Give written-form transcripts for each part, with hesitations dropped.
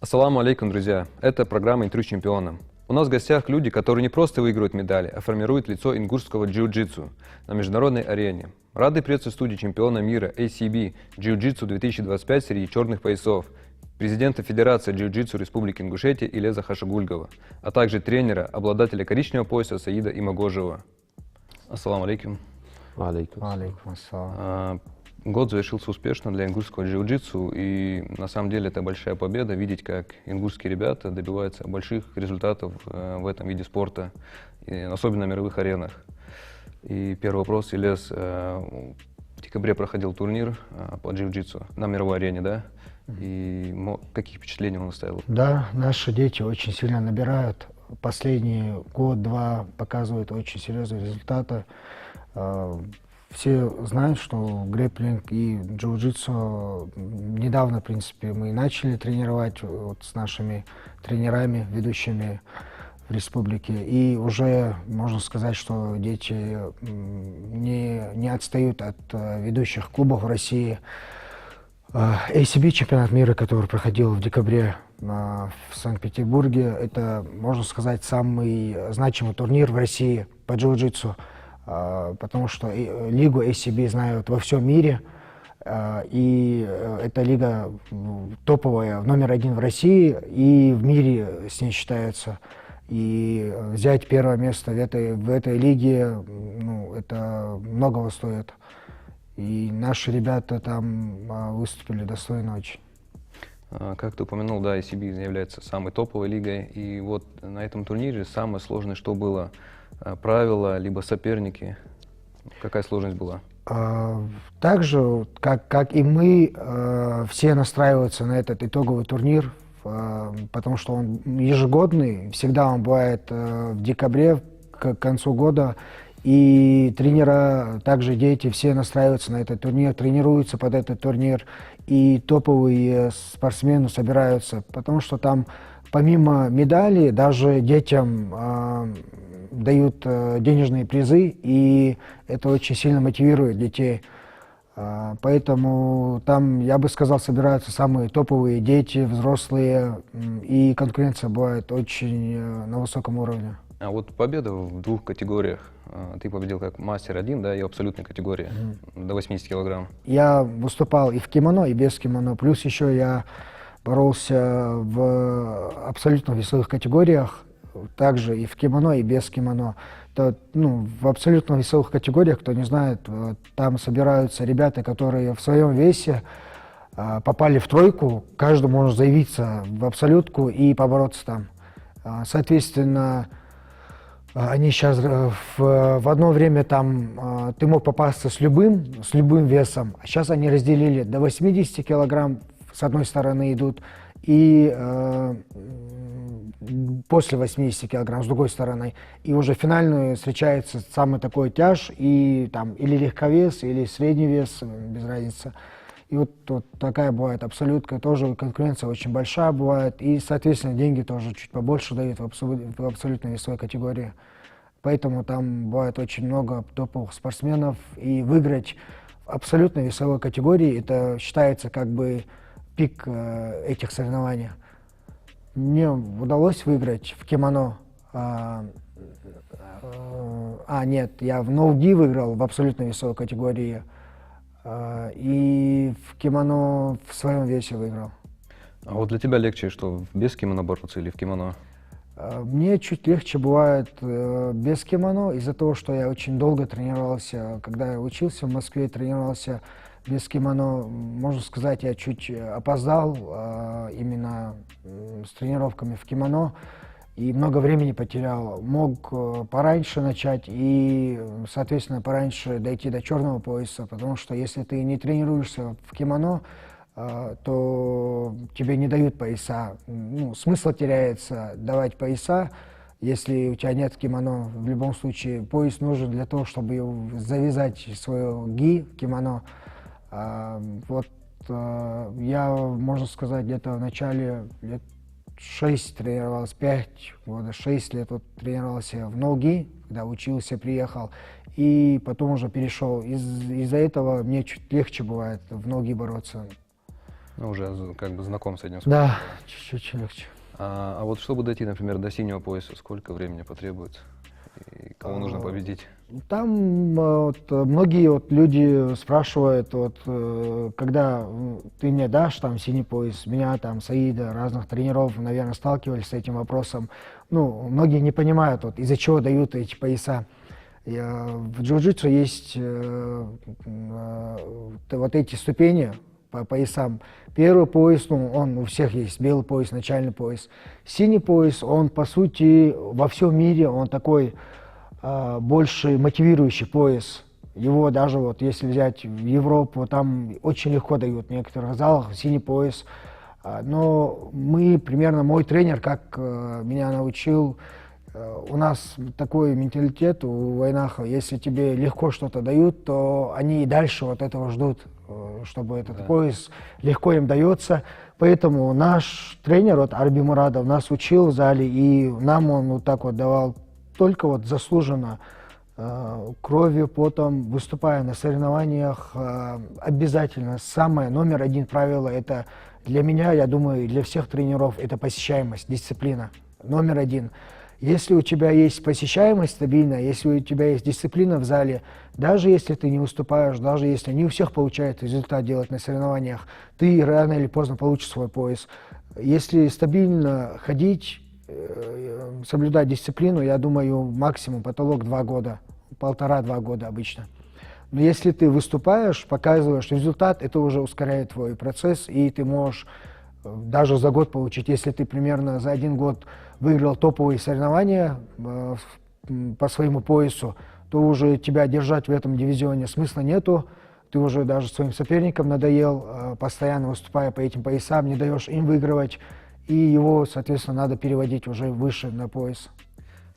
Ассаламу алейкум, друзья! Это программа «Интервью с чемпионом». У нас в гостях люди, которые не просто выигрывают медали, а формируют лицо ингушского джиу-джитсу на международной арене. Рады приветствовать в студии чемпиона мира ACB Jiu-Jitsu 2025 среди черных поясов, президента Федерации джиу-джитсу Республики Ингушетия Илеза Хашагульгова, а также тренера, обладателя коричневого пояса Саида Имагожева. Ассаламу алейкум. Алейкум. Алейкум ассалам. Год завершился успешно для ингушского джиу-джитсу, и на самом деле это большая победа видеть, как ингушские ребята добиваются больших результатов в этом виде спорта, и особенно на мировых аренах. И первый вопрос, Илез, в декабре проходил турнир по джиу-джитсу на мировой арене, да? И какие впечатления он оставил? Да, наши дети очень сильно набирают. Последний год-два показывают очень серьезные результаты. Все знают, что грэпплинг и джиу-джитсу недавно, в принципе, мы начали тренировать вот с нашими тренерами, ведущими в республике. И уже можно сказать, что дети не отстают от ведущих клубов в России. ACB чемпионат мира, который проходил в декабре в Санкт-Петербурге, это, можно сказать, самый значимый турнир в России по джиу-джитсу. Потому что лигу ACB знают во всем мире, и эта лига топовая, номер один в России, и в мире с ней считается. И взять первое место в этой лиге, ну, это многого стоит. И наши ребята там выступили достойно очень. Как ты упомянул, да, ACB является самой топовой лигой, и вот на этом турнире самое сложное, что было? Правила, либо соперники? Какая сложность была? Также, как и мы, все настраиваются на этот итоговый турнир, потому что он ежегодный, всегда он бывает в декабре, к концу года, и тренера, также дети, все настраиваются на этот турнир, тренируются под этот турнир, и топовые спортсмены собираются, потому что там помимо медалей даже детям дают денежные призы, и это очень сильно мотивирует детей. Поэтому там, я бы сказал, собираются самые топовые дети, взрослые, и конкуренция бывает очень на высоком уровне. А вот победа в двух категориях. Ты победил как мастер 1, да, и абсолютной категории, до 80 килограмм. Я выступал и в кимоно, и без кимоно, плюс еще я боролся в абсолютно весовых категориях, также и в кимоно, и без кимоно. То, ну, в абсолютно весовых категориях, кто не знает, там собираются ребята, которые в своем весе попали в тройку, каждый может заявиться в абсолютку и побороться там. Соответственно, они сейчас в одно время там ты мог попасться с любым весом, а сейчас они разделили до 80 килограмм, с одной стороны идут, и после 80 килограмм с другой стороны. И уже финальную встречается самый такой тяж, и там или легковес, или средний вес, без разницы. И вот такая бывает абсолютка, тоже конкуренция очень большая бывает, и, соответственно, деньги тоже чуть побольше дают в абсолютной весовой категории. Поэтому там бывает очень много топовых спортсменов, и выиграть в абсолютной весовой категории, это считается как бы пик этих соревнований. Мне удалось выиграть в кимоно. Нет, я в ноуги выиграл в абсолютной весовой категории. И в кимоно в своем весе выиграл. А вот для тебя легче, что без кимоно бороться или в кимоно? Мне чуть легче бывает без кимоно, из-за того, что я очень долго тренировался. Когда я учился в Москве, тренировался без кимоно, можно сказать, я чуть опоздал именно с тренировками в кимоно и много времени потерял. Мог пораньше начать и, соответственно, пораньше дойти до черного пояса, потому что если ты не тренируешься в кимоно, то тебе не дают пояса. Ну, смысл теряется давать пояса, если у тебя нет кимоно. В любом случае, пояс нужен для того, чтобы завязать свое ги в кимоно. Я, можно сказать, где-то в начале лет 6 тренировался, 5 года, 6 лет вот тренировался в ноги, когда учился, приехал, и потом уже перешел. Из-за этого мне чуть легче бывает в ноги бороться. Ну, уже как бы знаком с этим спортом. Да, чуть-чуть легче. А вот чтобы дойти, например, до синего пояса, сколько времени потребуется? И кого нужно победить? Там вот, многие вот люди спрашивают, вот, когда ты мне дашь там синий пояс, меня там, Саида, разных тренеров, наверное, сталкивались с этим вопросом. Ну, многие не понимают, вот, из-за чего дают эти пояса. В джиу-джитсу есть вот эти ступени по поясам. Первый пояс, ну, он у всех есть, белый пояс, начальный пояс. Синий пояс, он, по сути, во всем мире, он такой больше мотивирующий пояс. Его даже вот если взять в Европу, там очень легко дают в некоторых залах синий пояс. Но мы, примерно, мой тренер, как меня научил, у нас такой менталитет у войнахов, если тебе легко что-то дают, то они и дальше вот этого ждут, чтобы этот пояс легко им дается. Поэтому наш тренер, вот Арби Мурадов, нас учил в зале, и нам он вот так вот давал только вот заслуженно, кровью, потом, выступая на соревнованиях, обязательно самое номер один правило, это для меня, я думаю, и для всех тренеров, это посещаемость, дисциплина. Номер один. Если у тебя есть посещаемость стабильная, если у тебя есть дисциплина в зале, даже если ты не выступаешь, даже если не у всех получается результат делать на соревнованиях, ты рано или поздно получишь свой пояс. Если стабильно ходить, соблюдать дисциплину, я думаю, максимум потолок 2 года, 1,5-2 года обычно. Но если ты выступаешь, показываешь результат, это уже ускоряет твой процесс, и ты можешь даже за год получить, если ты примерно за 1 год выиграл топовые соревнования по своему поясу, то уже тебя держать в этом дивизионе смысла нету. Ты уже даже своим соперникам надоел, постоянно выступая по этим поясам, не даешь им выигрывать, и его, соответственно, надо переводить уже выше на пояс.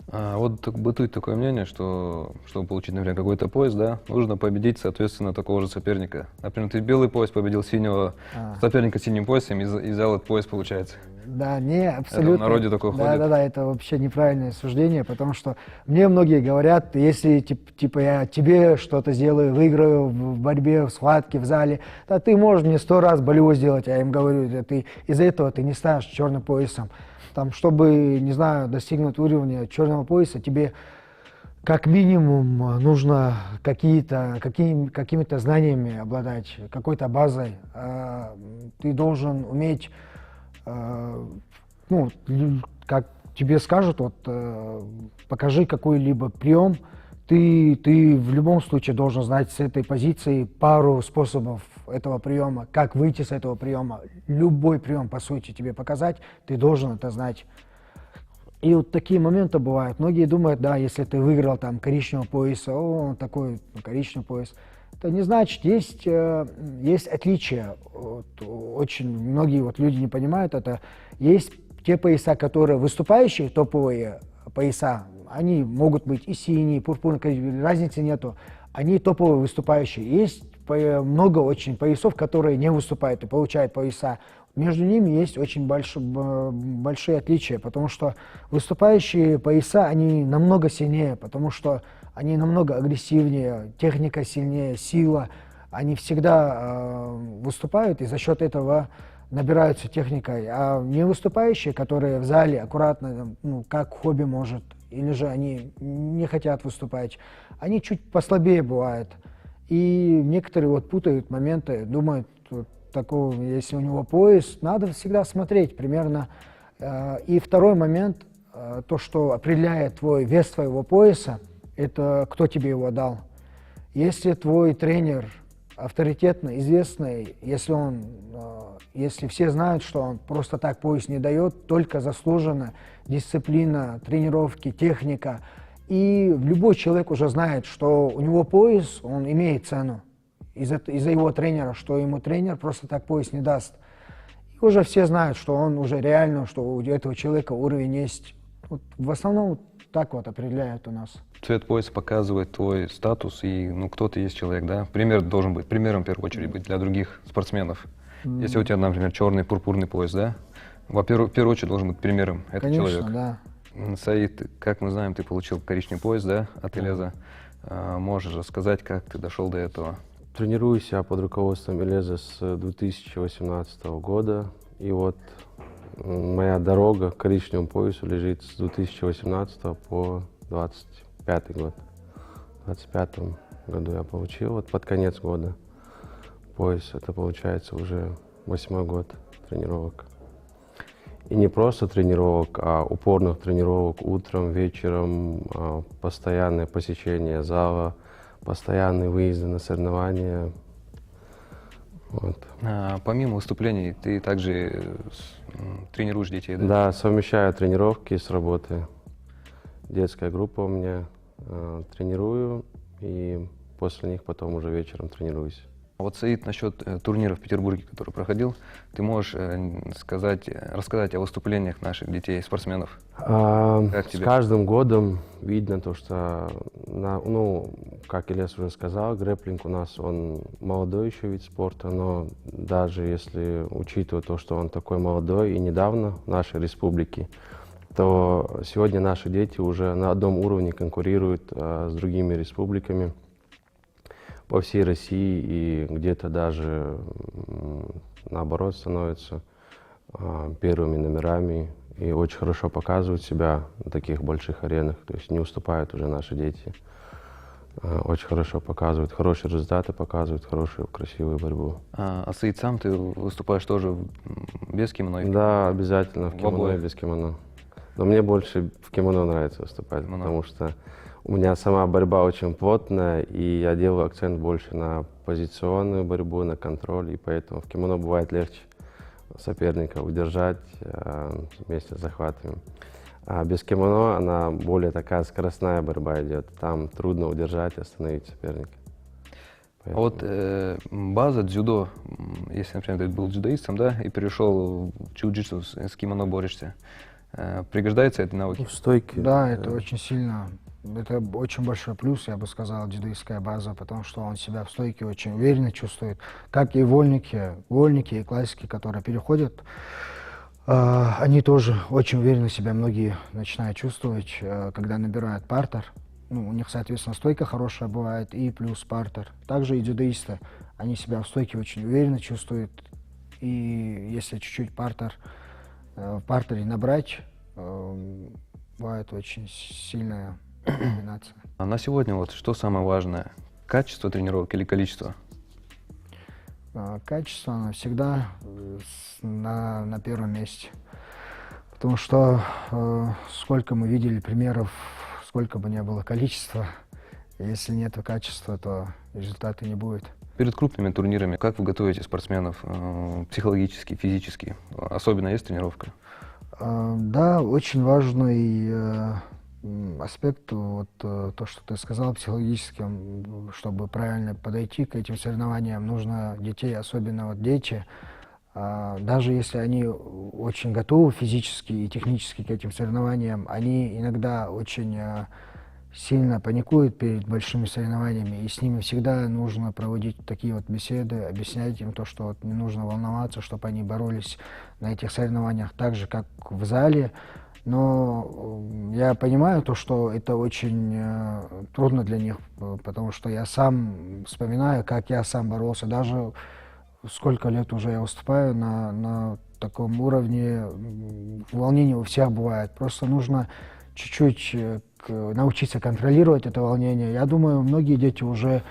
Вот бытует такое мнение, что чтобы получить, например, какой-то пояс, да, нужно победить, соответственно, такого же соперника. Например, ты белый пояс победил синего соперника синим поясом, и взял этот пояс, получается. Да, не, абсолютно. Это в народе такое ходит. Да, это вообще неправильное суждение, потому что мне многие говорят, если типа я тебе что-то сделаю, выиграю в борьбе, в схватке, в зале, да ты можешь мне 100 раз болевой сделать, я им говорю, да, ты из-за этого ты не станешь черным поясом. Там, чтобы, не знаю, достигнуть уровня черного пояса, тебе как минимум нужно какими-то знаниями обладать, какой-то базой. Ты должен уметь, ну, как тебе скажут, вот, покажи какой-либо прием, ты в любом случае должен знать с этой позиции пару способов этого приема, как выйти с этого приема. Любой прием, по сути, тебе показать, ты должен это знать. И вот такие моменты бывают. Многие думают, да, если ты выиграл там коричневого пояса, о, такой коричневый пояс. Это не значит, есть отличия. Вот, очень многие вот люди не понимают это. Есть те пояса, которые выступающие, топовые пояса, они могут быть и синие, и пурпурные, разницы нету. Они топовые выступающие. Есть много очень поясов, которые не выступают и получают пояса. Между ними есть очень большие отличия, потому что выступающие пояса, они намного сильнее, потому что они намного агрессивнее, техника сильнее, сила. Они всегда выступают и за счет этого набираются техникой. А не выступающие, которые в зале аккуратно, ну, как хобби может, или же они не хотят выступать, они чуть послабее бывают. И некоторые вот путают моменты, думают, вот, такого, если у него пояс, надо всегда смотреть примерно. И второй момент, то, что определяет вес твоего пояса, это кто тебе его дал. Если твой тренер авторитетный, известный, если все знают, что он просто так пояс не дает, только заслуженно, дисциплина, тренировки, техника, и любой человек уже знает, что у него пояс, он имеет цену из-за его тренера, что ему тренер просто так пояс не даст. И уже все знают, что он уже реально, что у этого человека уровень есть. Вот в основном так вот определяют у нас. Цвет пояса показывает твой статус, и ну, кто ты есть человек, да? Пример должен быть, примером в первую очередь быть для других спортсменов. Если у тебя, например, черный, пурпурный пояс, да? В первую очередь должен быть примером этот Конечно, человек. Да. Саид, как мы знаем, ты получил коричневый пояс, да, от Элеза. Можешь рассказать, как ты дошел до этого? Тренируюсь я под руководством Элеза с 2018 года. И вот моя дорога к коричневому поясу лежит с 2018 по 2025 год. В 2025 году я получил, вот под конец года, пояс. Это получается уже 8-й год тренировок. И не просто тренировок, а упорных тренировок утром, вечером, постоянное посещение зала, постоянные выезды на соревнования. Вот. Помимо выступлений, ты также тренируешь детей, да? Да, совмещаю тренировки с работой. Детская группа у меня, тренирую, и после них потом уже вечером тренируюсь. Вот, Саид, насчет турнира в Петербурге, который проходил, ты можешь рассказать о выступлениях наших детей, спортсменов? С тебе? каждым годом видно то, что, как Ильяс уже сказал, грэпплинг у нас, он молодой еще вид спорта, но даже если учитывать то, что он такой молодой и недавно в нашей республике, то сегодня наши дети уже на одном уровне конкурируют с другими республиками по всей России, и где-то даже наоборот становятся первыми номерами и очень хорошо показывают себя на таких больших аренах, то есть не уступают уже наши дети. Очень хорошо показывают, хорошие результаты показывают, хорошую, красивую борьбу. Саид, сам ты выступаешь тоже без кимоно? Да, обязательно в кимоно обоих? и без кимоно. Но мне больше в кимоно нравится выступать, потому что у меня сама борьба очень плотная, и я делаю акцент больше на позиционную борьбу, на контроль, и поэтому в кимоно бывает легче соперника удержать вместе с захватами. А без кимоно она более такая скоростная борьба идет, там трудно удержать и остановить соперника. А вот база дзюдо, если, например, ты был дзюдоистом, да, и перешел в джиу-джитсу, с кимоно борешься, пригождаются эти навыки? В стойке. Да, это очень сильно, это очень большой плюс, я бы сказал, дзюдоистская база, потому что он себя в стойке очень уверенно чувствует, как и вольники и классики, которые переходят, они тоже очень уверенно себя многие начинают чувствовать, когда набирают партер. Ну, у них, соответственно, стойка хорошая бывает и плюс партер. Также и дзюдоисты, они себя в стойке очень уверенно чувствуют, и если чуть-чуть в партере набрать, бывает очень сильная комбинация. А на сегодня вот что самое важное? Качество тренировок или количество? Качество, оно всегда на первом месте. Потому что сколько мы видели примеров, сколько бы ни было количества, если нет качества, то результата не будет. Перед крупными турнирами как вы готовите спортсменов психологически, физически? Особенно есть тренировка? Да, очень важный аспект, вот то, что ты сказал, психологическим, чтобы правильно подойти к этим соревнованиям, нужно детей, особенно вот дети, даже если они очень готовы физически и технически к этим соревнованиям, они иногда очень сильно паникуют перед большими соревнованиями, и с ними всегда нужно проводить такие вот беседы, объяснять им то, что вот не нужно волноваться, чтобы они боролись на этих соревнованиях так же, как в зале. Но я понимаю то, что это очень трудно для них, потому что я сам вспоминаю, как я сам боролся. Даже сколько лет уже я выступаю на таком уровне, волнение у всех бывает. Просто нужно чуть-чуть научиться контролировать это волнение. Я думаю, многие дети уже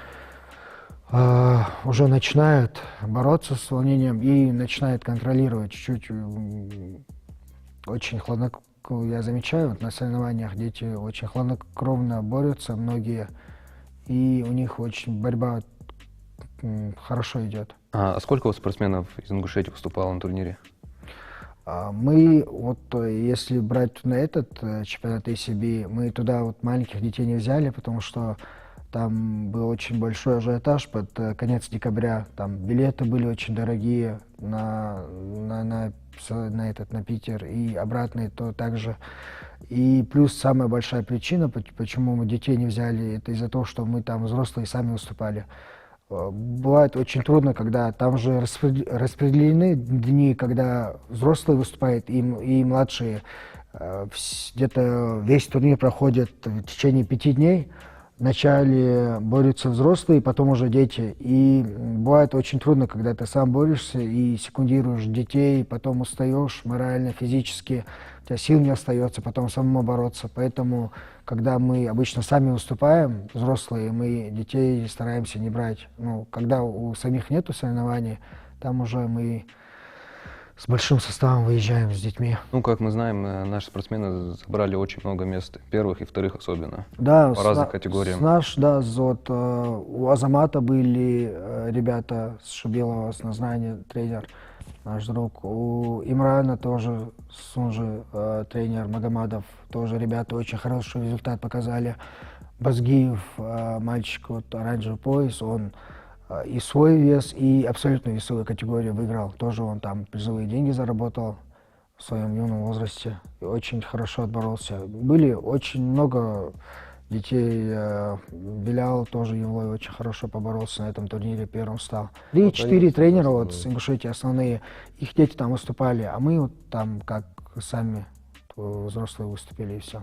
начинают бороться с волнением и начинают контролировать чуть-чуть. Очень я замечаю, вот на соревнованиях дети очень хладнокровно борются, многие, и у них очень борьба хорошо идет. А сколько вот спортсменов из Ингушетии выступало на турнире? Мы, вот если брать на этот чемпионат ACB, мы туда вот маленьких детей не взяли, потому что там был очень большой ажиотаж под конец декабря. Там билеты были очень дорогие на Питер и обратно то также. И плюс самая большая причина, почему мы детей не взяли, это из-за того, что мы там взрослые сами выступали. Бывает очень трудно, когда там же распределены дни, когда взрослые выступают и младшие. Где-то весь турнир проходит в течение 5 дней. вначале борются взрослые, потом уже дети. И бывает очень трудно, когда ты сам борешься и секундируешь детей, потом устаешь морально, физически, у тебя сил не остается потом самому бороться. Поэтому, когда мы обычно сами выступаем, взрослые, мы детей стараемся не брать. Ну, когда у самих нету соревнований, там уже мы с большим составом выезжаем с детьми. Ну, как мы знаем, наши спортсмены забрали очень много мест, первых и вторых особенно, Да, по разным категориям. У Азамата были ребята с Шубилова, с Назнания, тренер, наш друг. У Имрана тоже, Сунжи, тренер Магомадов, тоже ребята очень хороший результат показали. Базгиев, мальчик, вот оранжевый пояс, он и свой вес, и абсолютно весовую категорию выиграл. Тоже он там призовые деньги заработал в своем юном возрасте. И очень хорошо отборолся. Были очень много детей. Белял тоже Евлой очень хорошо поборолся на этом турнире, первым стал. 3-4 тренера вот с Ингушетии основные. Их дети там выступали, а мы вот там как сами взрослые выступили и все.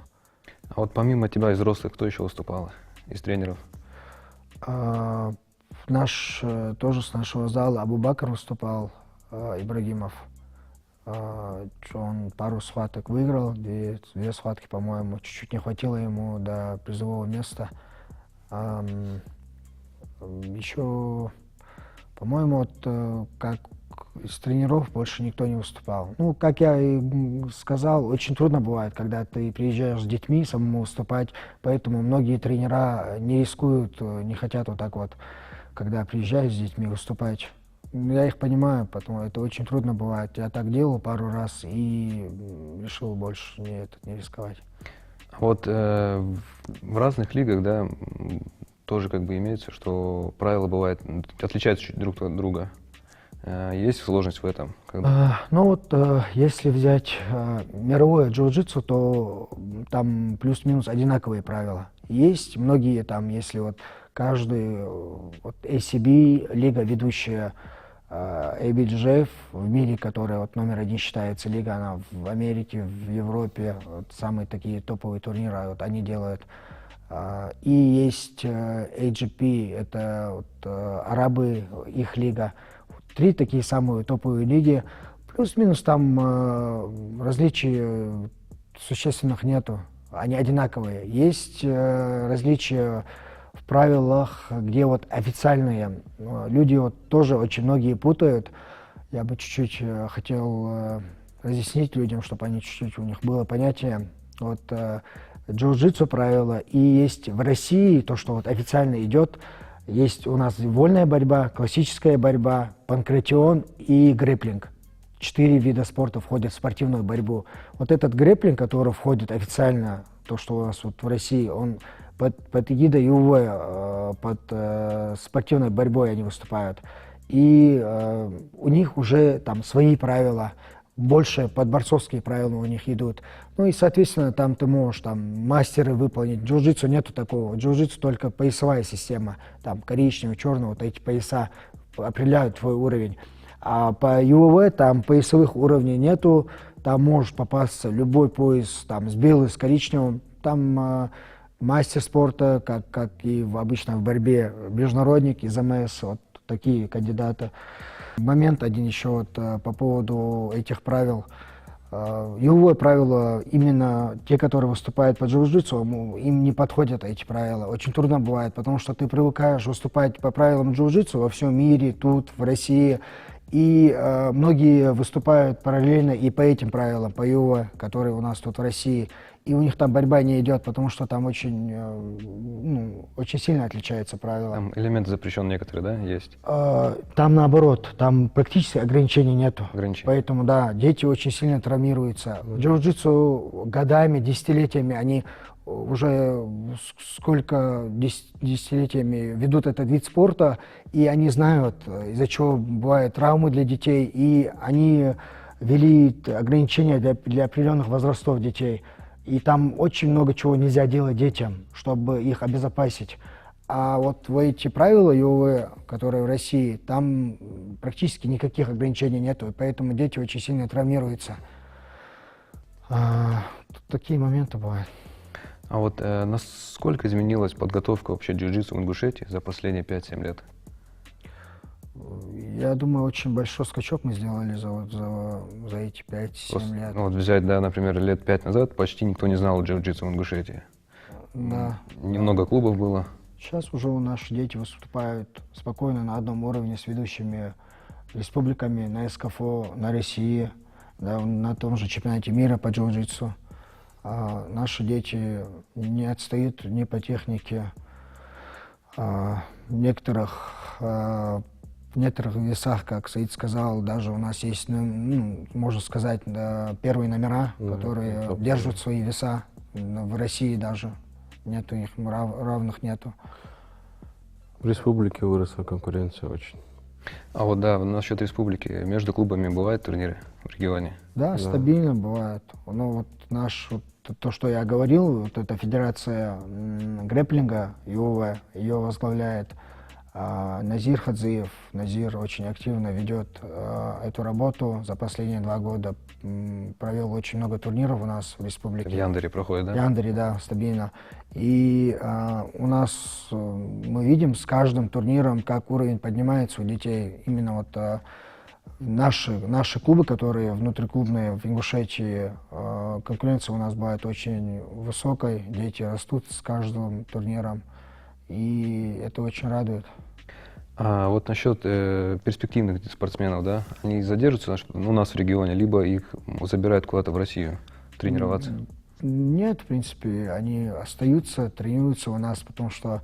А вот помимо тебя из взрослых, кто еще выступал из тренеров? Тоже с нашего зала Абу-Бакр выступал, Ибрагимов. Он пару схваток выиграл, две схватки, по-моему, чуть-чуть не хватило ему до призового места. Еще, по-моему, вот, как из тренеров больше никто не выступал. Ну, как я и сказал, очень трудно бывает, когда ты приезжаешь с детьми самому выступать, поэтому многие тренера не рискуют, не хотят вот так вот, когда приезжаешь с детьми выступать. Я их понимаю, потому это очень трудно бывает. Я так делал пару раз и решил больше не рисковать. Вот в разных лигах, да, тоже как бы имеется, что правила бывают, отличаются чуть друг от друга. Есть сложность в этом? Если взять мировое джиу-джитсу, то там плюс-минус одинаковые правила. Есть многие там, если вот каждый, вот ACB, лига ведущая, ABJJF в мире, которая вот номер 1 считается лига, она в Америке, в Европе, вот самые такие топовые турниры, вот они делают. И есть AGP, это вот, арабы, их лига. 3 такие самые топовые лиги. Плюс-минус там различий существенных нету, они одинаковые. Есть различия в правилах, где вот официальные. Люди вот тоже очень многие путают. Я бы чуть-чуть хотел разъяснить людям, чтобы они чуть-чуть у них было понятие. Вот джиу-джитсу правила, и есть в России то, что вот официально идет. Есть у нас вольная борьба, классическая борьба, панкратион и грэпплинг. 4 вида спорта входят в спортивную борьбу. Вот этот грэпплинг, который входит официально, то, что у нас вот в России, он под эгидой ЮВ, под спортивной борьбой они выступают. И у них уже там свои правила, больше под борцовские правила у них идут. Ну и, соответственно, там ты можешь там мастеры выполнить. Джиу-джитсу нету такого. Джиу-джитсу только поясовая система. Там коричневый, черный, вот эти пояса определяют твой уровень. А по ЮВ там поясовых уровней нету. Там может попасться любой пояс там, с белым, с коричневым. Там мастер спорта, как и обычно в борьбе, международник из МС, вот такие кандидаты. Момент один еще вот по поводу этих правил. Ювое правила, именно те, которые выступают по джиу-джитсу, им не подходят эти правила. Очень трудно бывает, потому что ты привыкаешь выступать по правилам джиу-джитсу во всем мире, тут, в России. И многие выступают параллельно и по этим правилам, по ЮВ, которые у нас тут в России. И у них там борьба не идет, потому что там очень сильно отличаются правила. Там элементы запрещенные некоторые, да, есть? Там наоборот, там практически ограничений нету. Поэтому, да, дети очень сильно травмируются. Джиу-джитсу годами, десятилетиями, они уже сколько десятилетиями ведут этот вид спорта, и они знают, из-за чего бывают травмы для детей, и они ввели ограничения для определенных возрастов детей. И там очень много чего нельзя делать детям, чтобы их обезопасить. А вот в эти правила ЮВ, которые в России, там практически никаких ограничений нету, и поэтому дети очень сильно травмируются. Такие моменты бывают. А вот насколько изменилась подготовка вообще джиу-джитсу в Ингушетии за последние 5-7 лет? Я думаю, очень большой скачок мы сделали за эти 5-7 лет. Ну, вот взять, да, например, лет 5 назад почти никто не знал джиу-джитсу в Ингушетии. Да. Немного клубов было. Сейчас уже наши дети выступают спокойно на одном уровне с ведущими республиками на СКФО, на России, да, на том же чемпионате мира по джиу-джитсу. Наши дети не отстают ни по технике. В некоторых весах, как Саид сказал, даже у нас есть, ну, можно сказать, да, первые номера, которые держат свои веса. В России даже нету их, равных нету. В республике выросла конкуренция очень. А вот да, насчет республики, между клубами бывают турниры в регионе? Да, стабильно бывает. Ну вот то, что я говорил, вот эта федерация грэпплинга, ее возглавляет Назир Хадзиев. Назир очень активно ведет эту работу. За последние 2 года провел очень много турниров у нас в республике. В Яндаре проходит, да? В Яндаре, да, стабильно. И у нас мы видим с каждым турниром, как уровень поднимается у детей. Именно вот наши клубы, которые внутриклубные в Ингушетии, конкуренция у нас бывает очень высокой. Дети растут с каждым турниром. И это очень радует. А вот насчет перспективных спортсменов, да, они задержатся у нас в регионе, либо их забирают куда-то в Россию тренироваться? Нет, в принципе, они остаются, тренируются у нас, потому что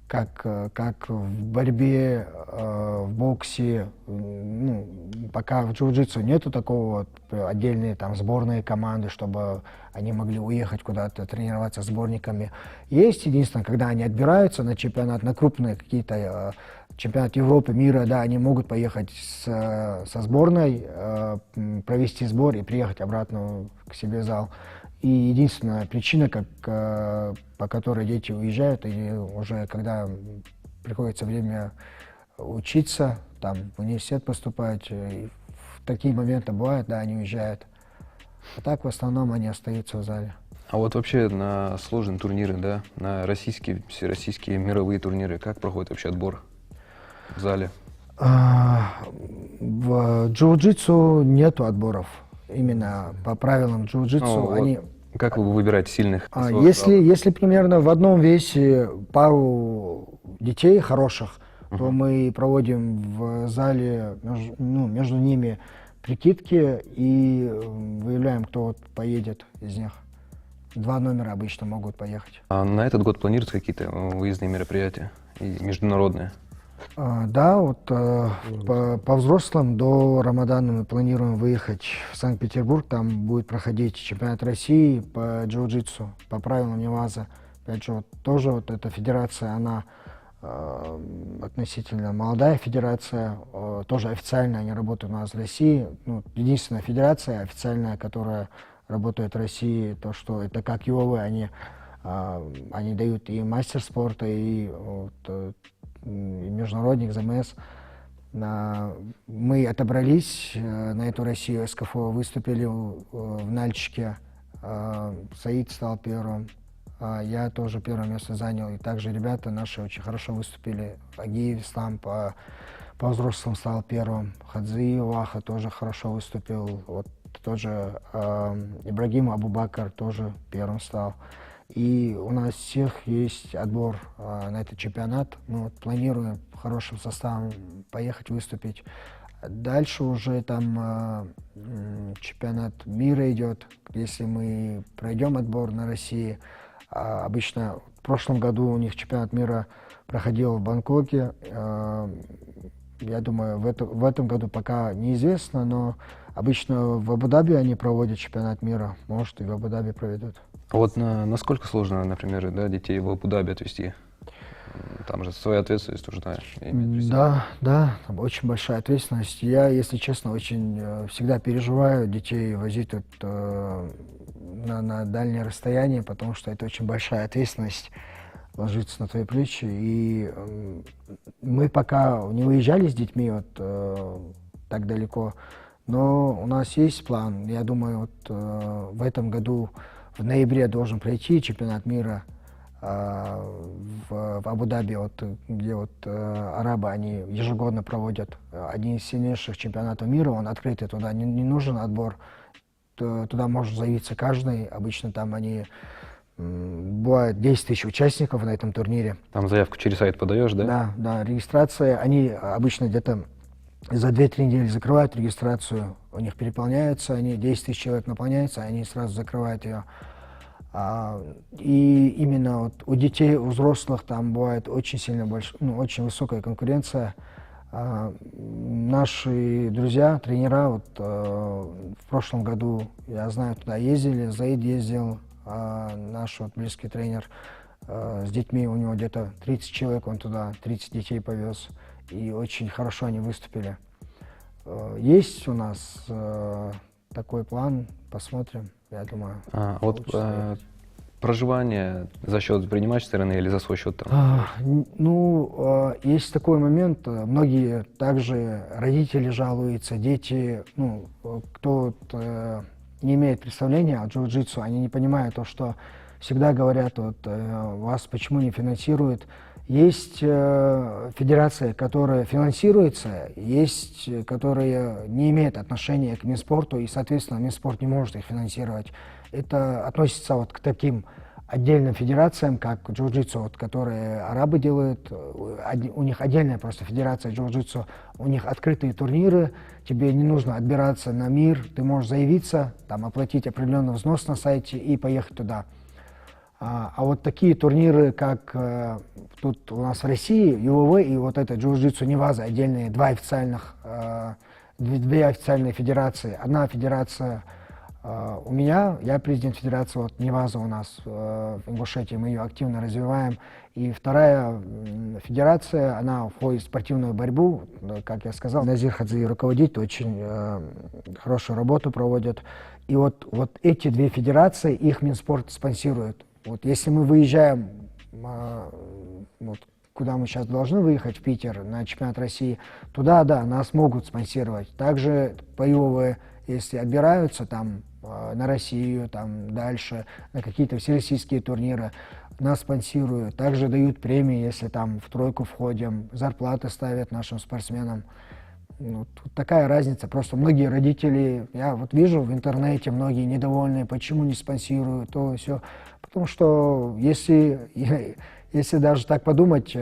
как в борьбе, в боксе, ну, пока в джиу-джитсу нету такого вот отдельной там сборной команды, чтобы они могли уехать куда-то тренироваться сборниками. Есть единственное, когда они отбираются на чемпионат, на крупные какие-то чемпионат Европы, мира, да, они могут поехать со сборной, провести сбор и приехать обратно к себе в зал. И единственная причина, по которой дети уезжают, или уже когда приходится время учиться, там, в университет поступать, и в такие моменты бывают, да, они уезжают. А так в основном они остаются в зале. А вот вообще на сложные турниры, да, на российские, всероссийские мировые турниры, как проходит вообще отбор в зале? В джиу-джитсу нету отборов. Именно по правилам джиу-джитсу они... Как вы выбираете сильных? Если примерно в одном весе пару детей хороших, то мы проводим в зале между ними прикидки и выявляем, кто вот поедет из них. 2 номера обычно могут поехать. А на этот год планируются какие-то выездные мероприятия и международные? Да, вот по взрослым до Рамадана мы планируем выехать в Санкт-Петербург. Там будет проходить чемпионат России по джиу-джитсу, по правилам Неваза. Опять же, вот, тоже вот эта федерация, она относительно молодая федерация, тоже официально они работают у нас в России. Ну, единственная федерация официальная, которая работает в России, то, что это как ЮОВ, они дают и мастер спорта, и и международник, ЗМС. Мы отобрались на эту Россию, СКФО, выступили в Нальчике. Саид стал первым, я тоже первое место занял. И также ребята наши очень хорошо выступили. Агиев Ислам по взрослым стал первым. Хадзи Ваха тоже хорошо выступил. Вот тот же Ибрагим Абубакар тоже первым стал. И у нас всех есть отбор на этот чемпионат. Мы вот планируем хорошим составом поехать выступить. Дальше уже там чемпионат мира идет. Если мы пройдем отбор на России, обычно в прошлом году у них чемпионат мира проходил в Бангкоке. Я думаю, в этом году пока неизвестно, но обычно в Абу-Даби они проводят чемпионат мира. Может, и в Абу-Даби проведут. А вот насколько сложно, например, да, детей в Абу-Даби отвезти? Там же своя ответственность нужна. Да, там очень большая ответственность. Я, если честно, очень всегда переживаю детей возить тут на дальнее расстояние, потому что это очень большая ответственность ложится на твои плечи. И мы пока не уезжали с детьми вот так далеко, но у нас есть план. Я думаю, вот в этом году в ноябре должен пройти чемпионат мира в Абу-Даби, вот, где вот арабы, они ежегодно проводят один из сильнейших чемпионатов мира, он открытый, туда не нужен отбор, туда может заявиться каждый, обычно там они, бывает 10 тысяч участников на этом турнире. Там заявку через сайт подаешь, да? Да, да, регистрация, они обычно где-то за 2-3 недели закрывают регистрацию, у них переполняются, они 10 тысяч человек наполняются, они сразу закрывают ее. И именно вот у детей, у взрослых там бывает очень сильно очень высокая конкуренция. Наши друзья, тренера, вот в прошлом году, я знаю, туда ездили, Заид ездил, наш вот близкий тренер, с детьми, у него где-то 30 человек, он туда 30 детей повез, и очень хорошо они выступили. Есть у нас такой план, посмотрим, я думаю. Вот проживание за счет принимающей стороны или за свой счет там? Есть такой момент, многие также родители жалуются, дети, кто не имеет представления о джиу-джитсу, они не понимают то, что всегда говорят, вас почему не финансируют. Есть федерация, которая финансируется, есть, которая не имеет отношения к Минспорту, и, соответственно, Минспорт не может их финансировать. Это относится вот к таким отдельным федерациям, как джиу-джитсу, вот, которые арабы делают. У них отдельная просто федерация джиу-джитсу, у них открытые турниры, тебе не нужно отбираться на мир, ты можешь заявиться, там, оплатить определенный взнос на сайте и поехать туда. А вот такие турниры, как тут у нас в России, ЮВВ и вот это джиу-джитсу Неваза, отдельные две официальные федерации. Одна федерация у меня, я президент федерации, вот Неваза у нас в Ингушетии, мы ее активно развиваем. И вторая федерация, она входит в спортивную борьбу, как я сказал, Назир Хадзи руководит, очень хорошую работу проводит. И вот эти две федерации, их Минспорт спонсирует. Вот если мы выезжаем, куда мы сейчас должны выехать, в Питер, на чемпионат России, туда, да, нас могут спонсировать. Также по если отбираются там на Россию, там дальше, на какие-то всероссийские турниры, нас спонсируют. Также дают премии, если там в тройку входим, зарплаты ставят нашим спортсменам. Тут такая разница. Просто многие родители, я вот вижу в интернете, многие недовольные, почему не спонсируют, то все. Потому что если даже так подумать,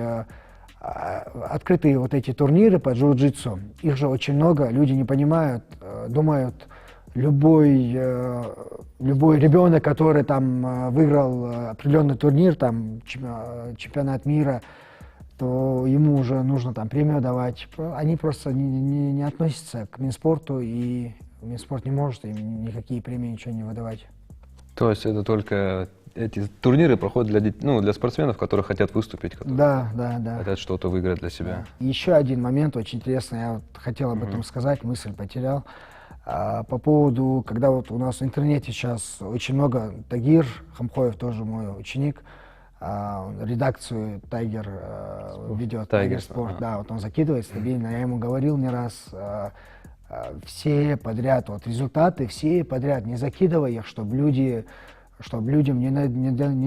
открытые вот эти турниры по джиу-джитсу, их же очень много, люди не понимают, думают, любой ребенок, который там выиграл определенный турнир, там чемпионат мира, то ему уже нужно там премию давать. Они просто не относятся к Минспорту, и Минспорт не может им никакие премии, ничего не выдавать. То есть это только эти турниры проходят для спортсменов, которые хотят выступить, которые хотят что-то выиграть для себя. Еще один момент очень интересный, я вот хотел об этом сказать, мысль потерял. По поводу, когда вот у нас в интернете сейчас очень много, Тагир Хамхоев тоже мой ученик, редакцию Тайгер ведет, Тайгер Спорт, да, вот он закидывает стабильно, я ему говорил не раз, все подряд, вот результаты, все подряд, не закидывай их, чтобы людям не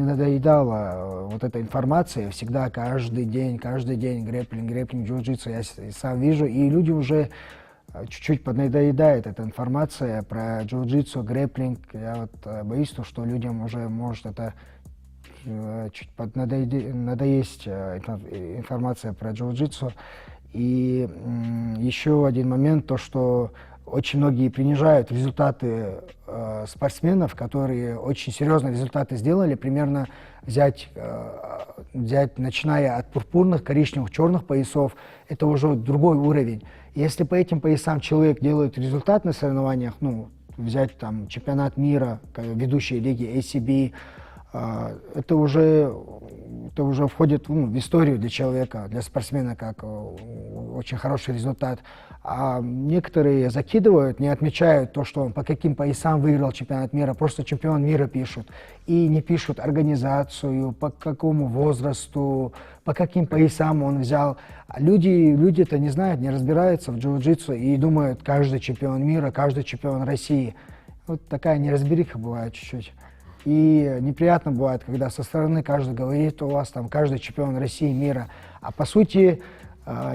надоедала вот эта информация, всегда каждый день, грэпплинг, джиу-джитсу, я сам вижу, и люди уже чуть-чуть поднадоедает эта информация про джиу-джитсу, грэпплинг, я вот боюсь, что людям уже может это чуть надоесть информация про джиу-джитсу. И еще один момент, то что очень многие принижают результаты спортсменов, которые очень серьезные результаты сделали, примерно взять, начиная от пурпурных, коричневых, черных поясов, это уже другой уровень. Если по этим поясам человек делает результат на соревнованиях, взять там чемпионат мира, ведущие лиги ACB, это уже входит в историю для человека, для спортсмена, как очень хороший результат. А некоторые закидывают, не отмечают то, что он по каким поясам выиграл чемпионат мира, просто чемпион мира пишут. И не пишут организацию, по какому возрасту, по каким поясам он взял. А люди это не знают, не разбираются в джиу-джитсу и думают, каждый чемпион мира, каждый чемпион России. Вот такая неразбериха бывает чуть-чуть. И неприятно бывает, когда со стороны каждый говорит, у вас там каждый чемпион России, мира. А по сути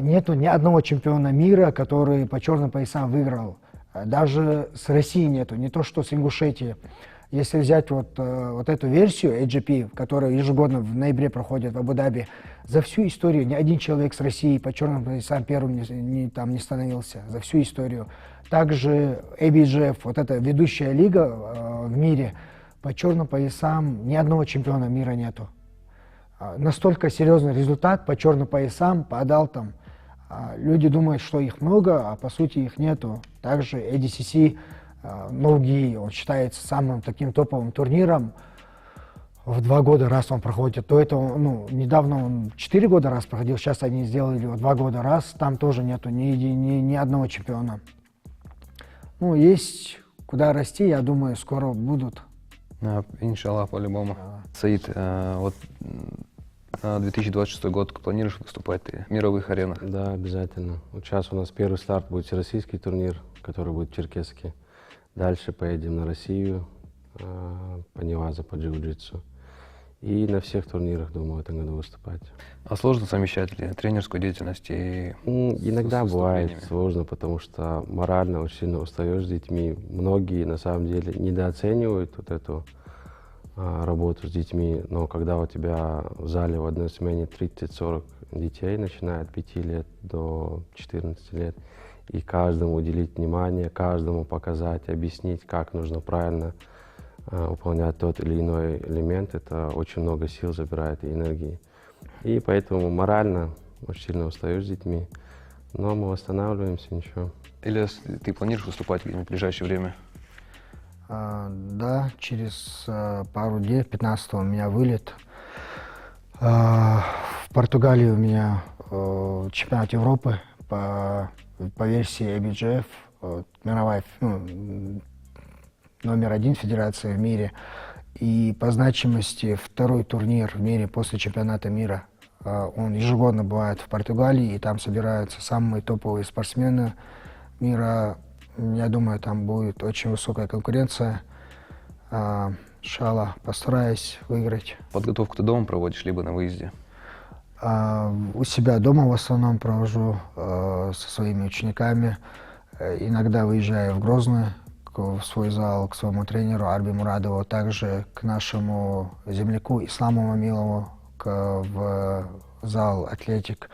нету ни одного чемпиона мира, который по черным поясам выиграл. Даже с Россией нету, не то что с Ингушетией. Если взять вот эту версию AGP, которая ежегодно в ноябре проходит в Абу-Даби, за всю историю ни один человек с России по черным поясам первым не становился. За всю историю. Также ABJF, вот эта ведущая лига в мире, по черным поясам ни одного чемпиона мира нету. Настолько серьезный результат по черным поясам, по адалтам. Люди думают, что их много, а по сути их нету. Также ADCC Ноуги, он считается самым таким топовым турниром. В 2 года раз он проходит. До этого, недавно он 4 года раз проходил, сейчас они сделали его 2 года раз. Там тоже нету ни одного чемпиона. Есть куда расти, я думаю, скоро будут. Иншаллах, по-любому. Саид, вот 2026 год, планируешь выступать в мировых аренах? Да, обязательно. Вот сейчас у нас первый старт будет всероссийский турнир, который будет в Черкесске. Дальше поедем на Россию, по Невазе, по джиу-джитсу. И на всех турнирах, думаю, в этом году выступать. А сложно совмещать ли тренерскую деятельность и Иногда с бывает выступлениями? сложно, потому что морально очень сильно устаешь с детьми. Многие, на самом деле, недооценивают вот эту работу с детьми, но когда у тебя в зале в одной смене 30-40 детей, начиная от 5 лет до 14 лет, и каждому уделить внимание, каждому показать, объяснить, как нужно правильно выполнять тот или иной элемент, это очень много сил забирает и энергии. И поэтому морально очень сильно устаешь с детьми, но мы восстанавливаемся, ничего. Ильяс, ты планируешь выступать где-нибудь в ближайшее время? Да, через пару дней, 15-го у меня вылет. В Португалии у меня чемпионат Европы по версии ABJF, мировая, номер 1 федерация в мире. И по значимости второй турнир в мире после чемпионата мира. Он ежегодно бывает в Португалии, и там собираются самые топовые спортсмены мира. Я думаю, там будет очень высокая конкуренция. Иншаллах, постараюсь выиграть. Подготовку ты дома проводишь, либо на выезде? У себя дома в основном провожу со своими учениками. Иногда выезжаю в Грозный, в свой зал, к своему тренеру Арби Мурадову, также к нашему земляку Исламу Мамилову, в зал Атлетик.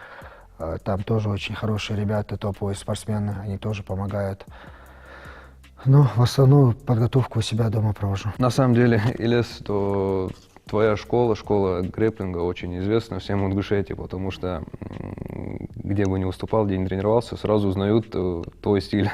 Там тоже очень хорошие ребята, топовые спортсмены, они тоже помогают. Но в основном подготовку у себя дома провожу. На самом деле, Ильяс, то твоя школа грэпплинга очень известна всем в Ингушетии, потому что где бы ни выступал, где ни тренировался, сразу узнают твой стиль.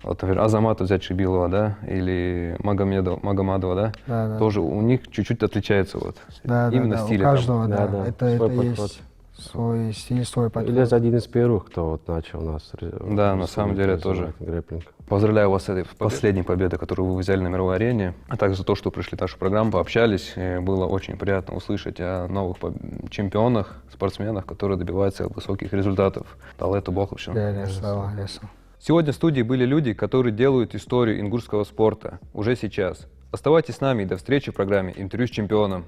Вот, например, Азамата взять Шибилова, да, или Магомадова, да, Да. тоже у них чуть-чуть отличается вот именно Да, стиль. у каждого, там. да, Да, это свой подход. есть свой стиль, свой подход. Ильяс один из первых, кто вот начал нас. Да, на самом деле тоже. Грэпплинг. Поздравляю вас с этой последней победой, которую вы взяли на мировой арене, а также за то, что пришли в нашу программу, пообщались. И было очень приятно услышать о новых чемпионах, спортсменах, которые добиваются высоких результатов. Талету Боховщину. Сегодня в студии были люди, которые делают историю ингушского спорта уже сейчас. Оставайтесь с нами и до встречи в программе «Интервью с чемпионом».